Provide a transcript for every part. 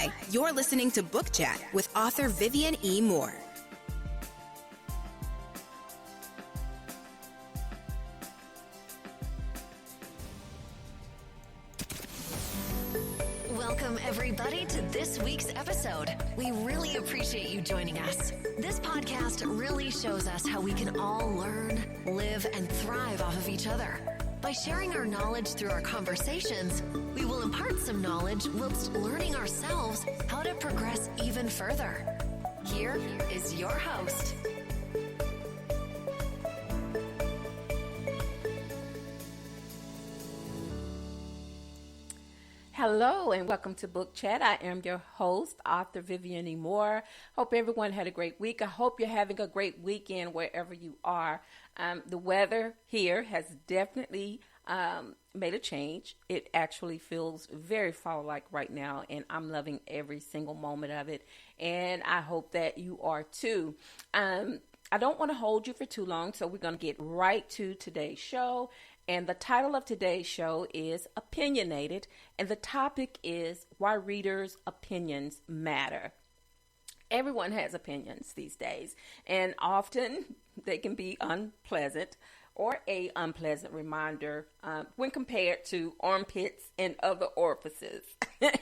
Hi, you're listening to Book Chat with author Vivian E. Moore. Welcome, everybody, to this week's episode. We really appreciate you joining us. This podcast really shows us how we can all learn, live, and thrive off of each other. By sharing our knowledge through our conversations, we will impart some knowledge whilst learning ourselves how to progress even further. Here is your host. Hello and welcome to Book Chat. I am your host, author Vivian E. Moore. Hope everyone had a great week. I hope you're having a great weekend wherever you are. The weather here has definitely made a change. It actually feels very fall-like right now, and I'm loving every single moment of it. And I hope that you are too. I don't want to hold you for too long, so we're going to get right to today's show. And the title of today's show is Opinionated, and the topic is why readers' opinions matter. Everyone has opinions these days, and often they can be unpleasant or a unpleasant reminder when compared to armpits and other orifices.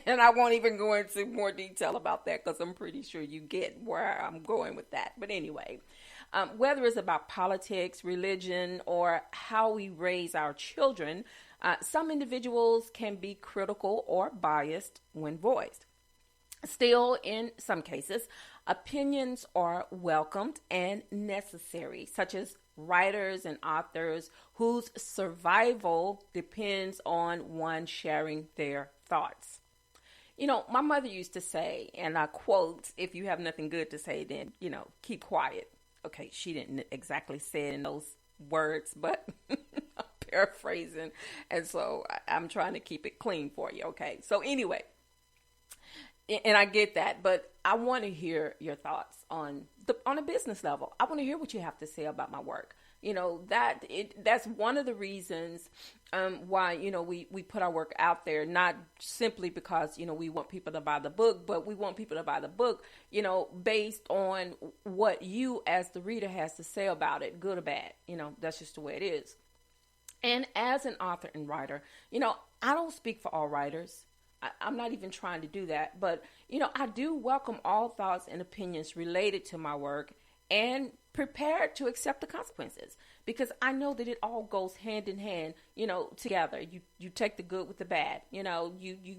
And I won't even go into more detail about that because I'm pretty sure you get where I'm going with that. But anyway, whether it's about politics, religion, or how we raise our children, some individuals can be critical or biased when voiced. Still, in some cases, opinions are welcomed and necessary, such as writers and authors whose survival depends on one sharing their thoughts. You know, my mother used to say, and I quote, "If you have nothing good to say, then, keep quiet." Okay, she didn't exactly say it in those words, but I'm paraphrasing. And so I'm trying to keep it clean for you. Okay, so anyway, and I get that, but I want to hear your thoughts on a business level. I want to hear what you have to say about my work. That's one of the reasons why, we put our work out there, not simply because, we want people to buy the book, but we want people to buy the book, based on what you as the reader has to say about it, good or bad. That's just the way it is. And as an author and writer, I don't speak for all writers. I'm not even trying to do that, but, I do welcome all thoughts and opinions related to my work and prepared to accept the consequences, because I know that it all goes hand in hand, together. You take the good with the bad. You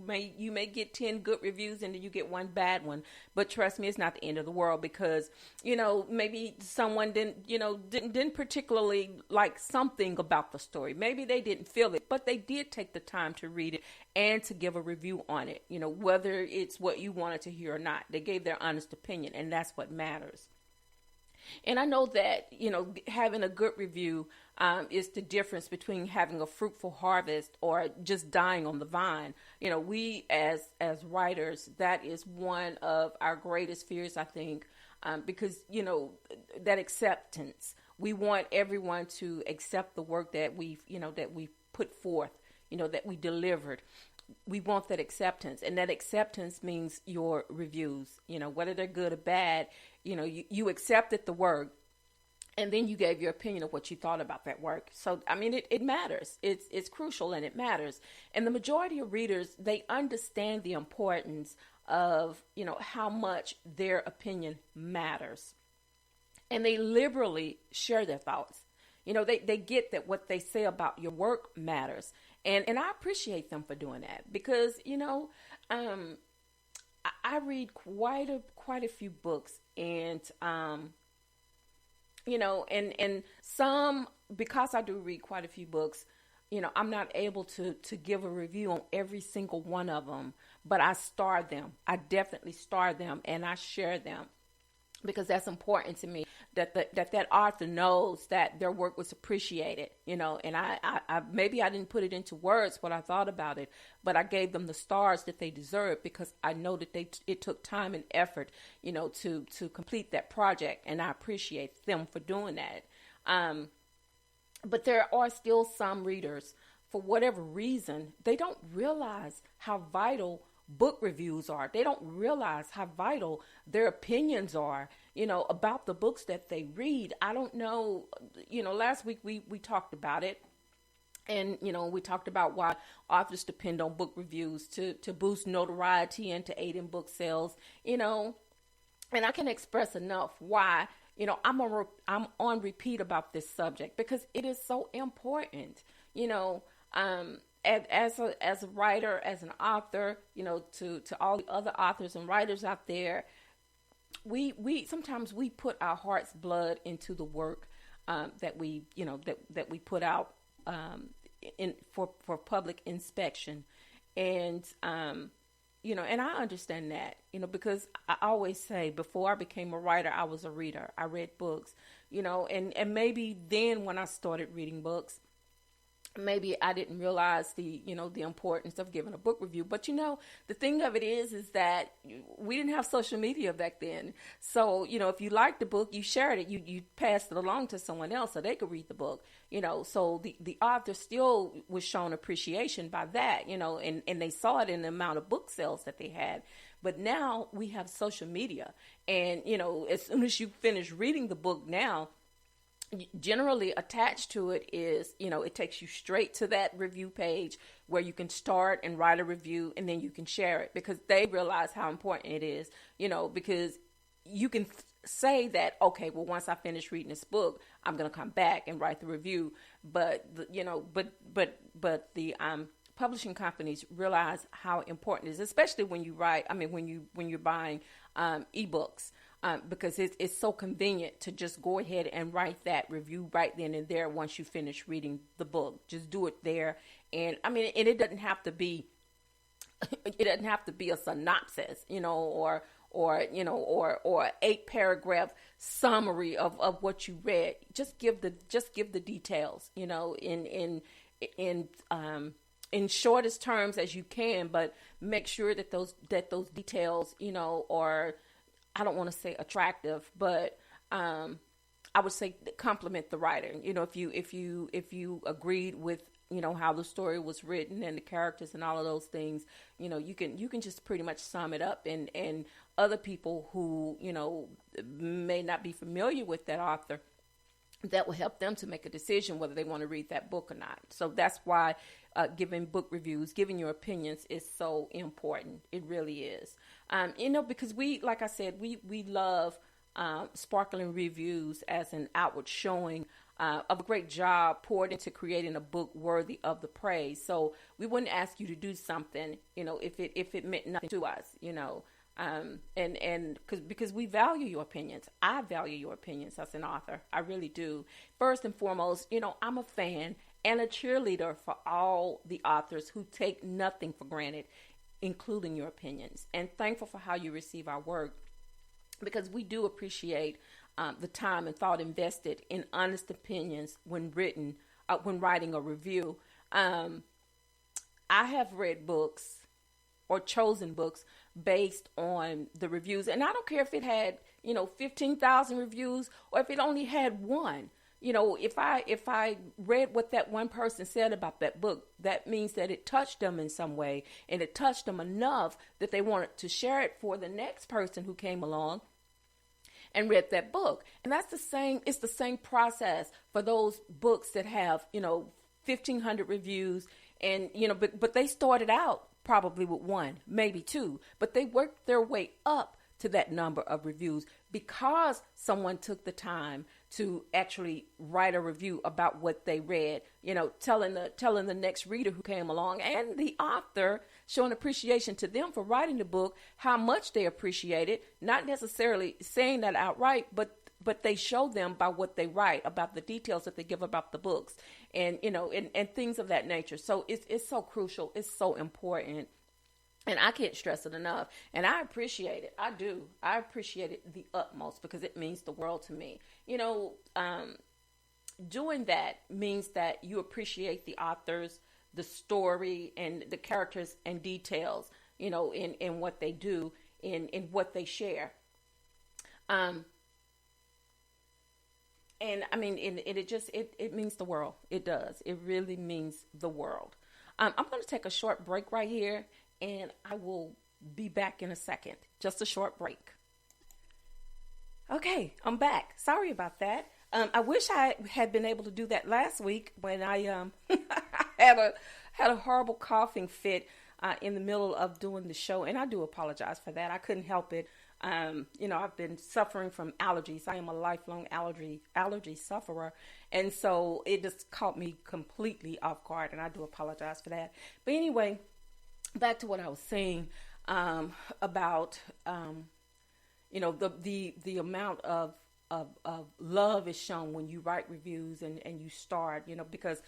may get 10 good reviews and then you get one bad one, but trust me, it's not the end of the world, because maybe someone didn't particularly like something about the story. Maybe they didn't feel it, but they did take the time to read it and to give a review on it. Whether it's what you wanted to hear or not, they gave their honest opinion, and that's what matters. And I know that, having a good review is the difference between having a fruitful harvest or just dying on the vine. We as writers, that is one of our greatest fears, I think, because, that acceptance. We want everyone to accept the work that we put forth, that we delivered. We want that acceptance, and that acceptance means your reviews, whether they're good or bad. You accepted the work, and then you gave your opinion of what you thought about that work. So, it matters. It's crucial, and it matters. And the majority of readers, they understand the importance of, how much their opinion matters. And they liberally share their thoughts. They get that what they say about your work matters. And I appreciate them for doing that, because, I read quite a few books, and, and some, because I do read quite a few books, I'm not able to give a review on every single one of them, but I star them. I definitely star them, and I share them, because that's important to me, that author knows that their work was appreciated, and I maybe I didn't put it into words what I thought about it, but I gave them the stars that they deserve, because I know that it took time and effort, to complete that project, and I appreciate them for doing that. But there are still some readers, for whatever reason, they don't realize how vital book reviews are. They don't realize how vital their opinions are, about the books that they read. I don't know, last week we talked about it. And, we talked about why authors depend on book reviews to boost notoriety and to aid in book sales, and I can express enough why, I'm on repeat about this subject because it is so important, as a writer, as an author, to all the other authors and writers out there. We sometimes we put our heart's blood into the work that we put out for public inspection, and and I understand that, because I always say before I became a writer, I was a reader. I read books, and maybe then when I started reading books, maybe I didn't realize the importance of giving a book review. But, the thing of it is that we didn't have social media back then. So, if you liked the book, you shared it, you passed it along to someone else so they could read the book, so the author still was shown appreciation by that, and they saw it in the amount of book sales that they had. But now we have social media, and, as soon as you finish reading the book now, generally attached to it is, it takes you straight to that review page where you can start and write a review, and then you can share it because they realize how important it is, because you can say that, okay, well, once I finish reading this book, I'm going to come back and write the review. But, but the publishing companies realize how important it is, especially when you when you're buying ebooks. Because it's so convenient to just go ahead and write that review right then and there once you finish reading the book. Just do it there, and and it doesn't have to be a synopsis, or 8-paragraph summary of what you read. Just give the details, in shortest terms as you can, but make sure that those details, are, I don't want to say attractive, but I would say compliment the writer. If you agreed with how the story was written and the characters and all of those things, you can just pretty much sum it up, and other people who may not be familiar with that author, that will help them to make a decision whether they want to read that book or not. So that's why giving book reviews, giving your opinions is so important. It really is. Because like I said, we love sparkling reviews as an outward showing of a great job poured into creating a book worthy of the praise. So we wouldn't ask you to do something, if it meant nothing to us, because we value your opinions. I value your opinions as an author. I really do. First and foremost, I'm a fan and a cheerleader for all the authors who take nothing for granted, including your opinions, and thankful for how you receive our work, because we do appreciate the time and thought invested in honest opinions when writing a review. I have read books or chosen books based on the reviews, and I don't care if it had 15,000 reviews or if it only had one. If I read what that one person said about that book, that means that it touched them in some way, and it touched them enough that they wanted to share it for the next person who came along and read that book. And it's the same process for those books that have 1,500 reviews, and but they started out probably with one, maybe two, but they worked their way up to that number of reviews because someone took the time to actually write a review about what they read, telling the next reader who came along, and the author showing appreciation to them for writing the book, how much they appreciate it, not necessarily saying that outright, but they show them by what they write, about the details that they give about the books, and things of that nature. So it's so crucial. It's so important. And I can't stress it enough. And I appreciate it. I do. I appreciate it the utmost because it means the world to me. Doing that means that you appreciate the authors, the story, and the characters and details, in what they do, in what they share. And it means the world. It does. It really means the world. I'm going to take a short break right here. and I will be back in a second. Just a short break. Okay, I'm back. Sorry about that. I wish I had been able to do that last week when I had a horrible coughing fit in the middle of doing the show, and I do apologize for that. I couldn't help it. I've been suffering from allergies. I am a lifelong allergy sufferer, and so it just caught me completely off guard, and I do apologize for that. But anyway, back to what I was saying about the amount of love is shown when you write reviews and you start, because,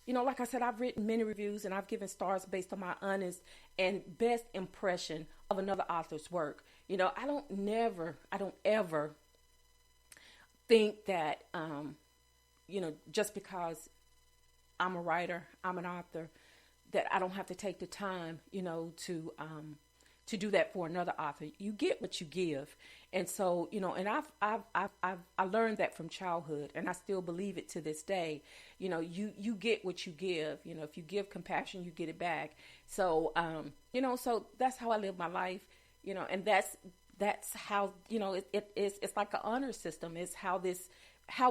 like I said, I've written many reviews and I've given stars based on my honest and best impression of another author's work. I don't ever think that, just because I'm a writer, I'm an author, that I don't have to take the time, to do that for another author. You get what you give. And so, and I learned that from childhood, and I still believe it to this day. You get what you give. If you give compassion, you get it back. So, so that's how I live my life, and that's how, it's like an honor system. It's how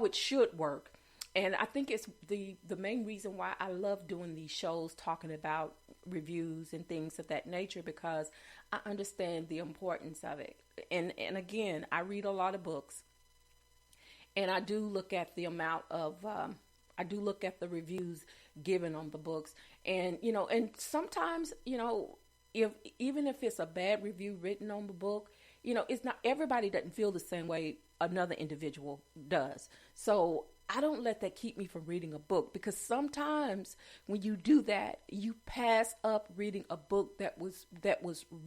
it should work. And I think it's the main reason why I love doing these shows, talking about reviews and things of that nature, because I understand the importance of it. And again, I read a lot of books, and I do look at the amount of, I do look at the reviews given on the books. And, and sometimes, even if it's a bad review written on the book, it's not, everybody doesn't feel the same way another individual does. So I don't let that keep me from reading a book, because sometimes when you do that, you pass up reading a book that was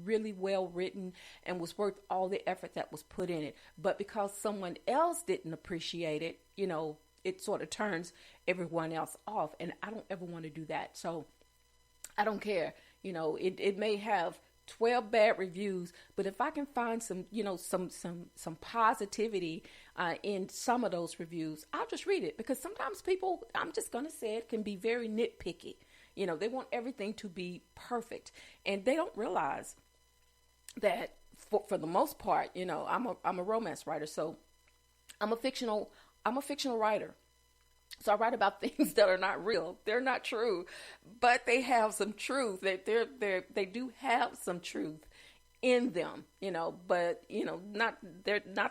really well written and was worth all the effort that was put in it. But because someone else didn't appreciate it, it sort of turns everyone else off. And I don't ever want to do that. So I don't care. It may have 12 bad reviews, but if I can find some positivity in some of those reviews, I'll just read it, because sometimes people, I'm just going to say it, can be very nitpicky. They want everything to be perfect, and they don't realize that for the most part, I'm a romance writer, so I'm a fictional writer. So I write about things that are not real. They're not true, but they have some truth. They do have some truth in them, but, not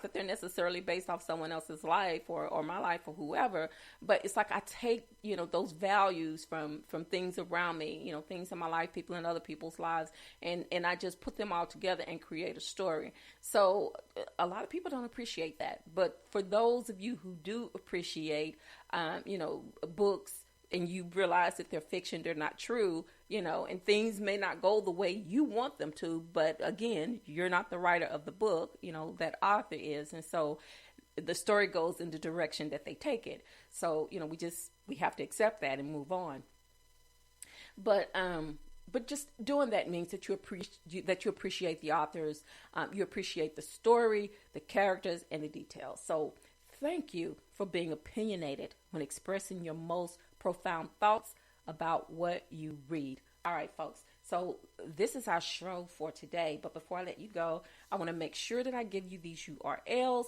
that they're necessarily based off someone else's life or my life or whoever, but it's like I take, those values from things around me, things in my life, people in other people's lives, and I just put them all together and create a story. So a lot of people don't appreciate that, but for those of you who do appreciate, books, and you realize that they're fiction, they're not true, and things may not go the way you want them to, but again, you're not the writer of the book, that author is, and so the story goes in the direction that they take it. So, we have to accept that and move on. But just doing that means that you appreciate the authors, you appreciate the story, the characters, and the details. So thank you for being opinionated when expressing your most profound thoughts about what you read. All right, folks. So this is our show for today. But before I let you go, I want to make sure that I give you these URLs.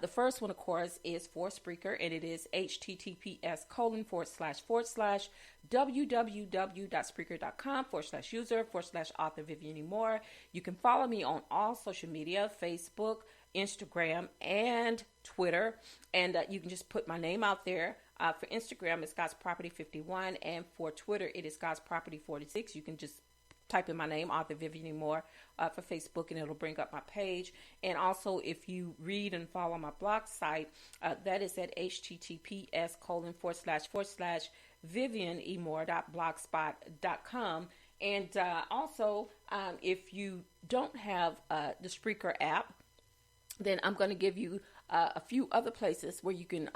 The first one, of course, is for Spreaker, and it is https://www.spreaker.com/user/author Vivian Moore. You can follow me on all social media, Facebook, Instagram, and Twitter. And you can just put my name out there. For Instagram, it's God's Property 51, and for Twitter, it is God's Property 46. You can just type in my name, Author Vivian Moore, for Facebook, and it'll bring up my page. And also, if you read and follow my blog site, that is at https://vivianemore.blogspot.com. And also, if you don't have the Spreaker app, then I'm going to give you a few other places where you can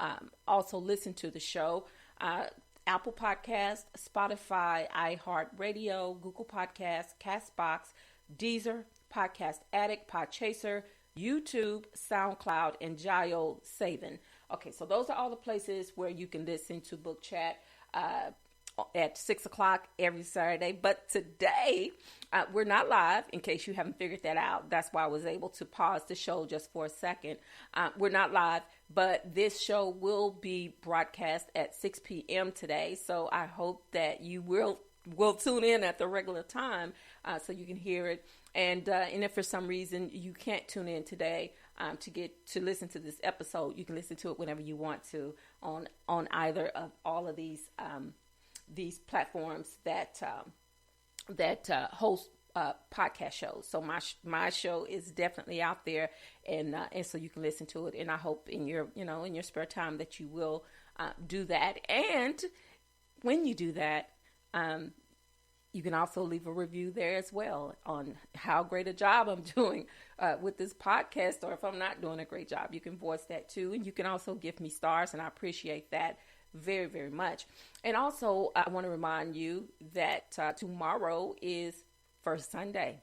also listen to the show. Apple Podcast, Spotify, iHeartRadio, Google Podcast, Castbox, Deezer, Podcast Addict, Podchaser, YouTube, SoundCloud, and Gio Savin. Okay, so those are all the places where you can listen to Book Chat. at 6 o'clock every Saturday. But today, we're not live, in case you haven't figured that out. That's why I was able to pause the show just for a second. We're not live, but this show will be broadcast at 6 p.m. today. So I hope that you will tune in at the regular time so you can hear it. And if for some reason you can't tune in today to listen to this episode, you can listen to it whenever you want to on either of all of these platforms that host podcast shows. So my show is definitely out there, and so you can listen to it. And I hope in your spare time that you will do that. And when you do that, you can also leave a review there as well on how great a job I'm doing with this podcast, or if I'm not doing a great job, you can voice that too. And you can also give me stars, and I appreciate that very, very much. And also, I want to remind you that tomorrow is First Sunday.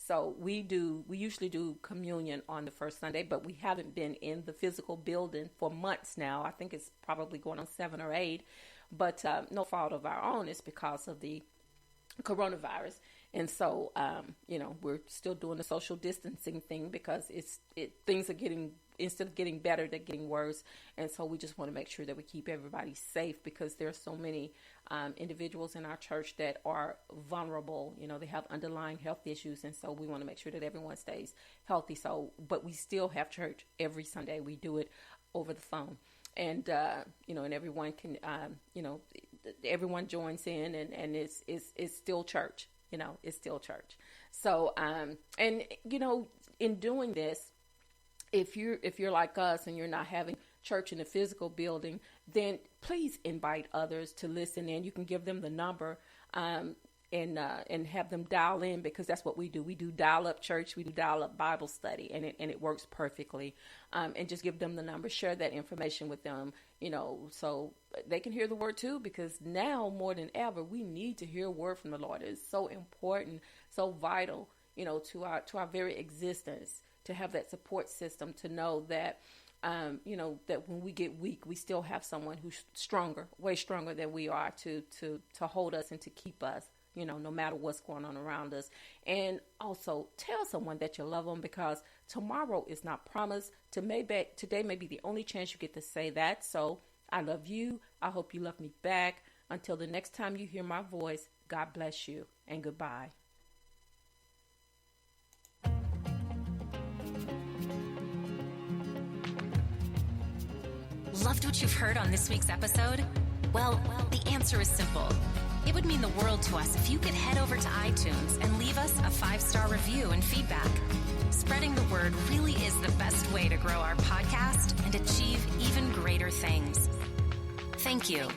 So we usually do communion on the first Sunday, but we haven't been in the physical building for months now. I think it's probably going on 7 or 8, but no fault of our own. It's because of the coronavirus. And so, we're still doing the social distancing thing because things are getting, instead of getting better, they're getting worse. And so we just want to make sure that we keep everybody safe, because there are so many individuals in our church that are vulnerable. They have underlying health issues. And so we want to make sure that everyone stays healthy. So, but we still have church every Sunday. We do it over the phone. And, and everyone can, everyone joins in, and it's still church. It's still church. So, in doing this, if you're like us and you're not having church in the physical building, then please invite others to listen in. You can give them the number, and have them dial in, because that's what we do. We do dial up church. We do dial up Bible study, and it works perfectly. And just give them the number, share that information with them, so they can hear the word too, because now more than ever, we need to hear a word from the Lord. It's so important, so vital, to our very existence, to have that support system, to know that, that when we get weak, we still have someone who's stronger, way stronger than we are, to hold us and to keep us, no matter what's going on around us. And also tell someone that you love them, because tomorrow is not promised. Today may be the only chance you get to say that. So I love you. I hope you love me back. Until the next time you hear my voice, God bless you, and goodbye. Loved what you've heard on this week's episode? Well, the answer is simple. It would mean the world to us if you could head over to iTunes and leave us a 5-star review and feedback. Spreading the word really is the best way to grow our podcast and achieve even greater things. Thank you.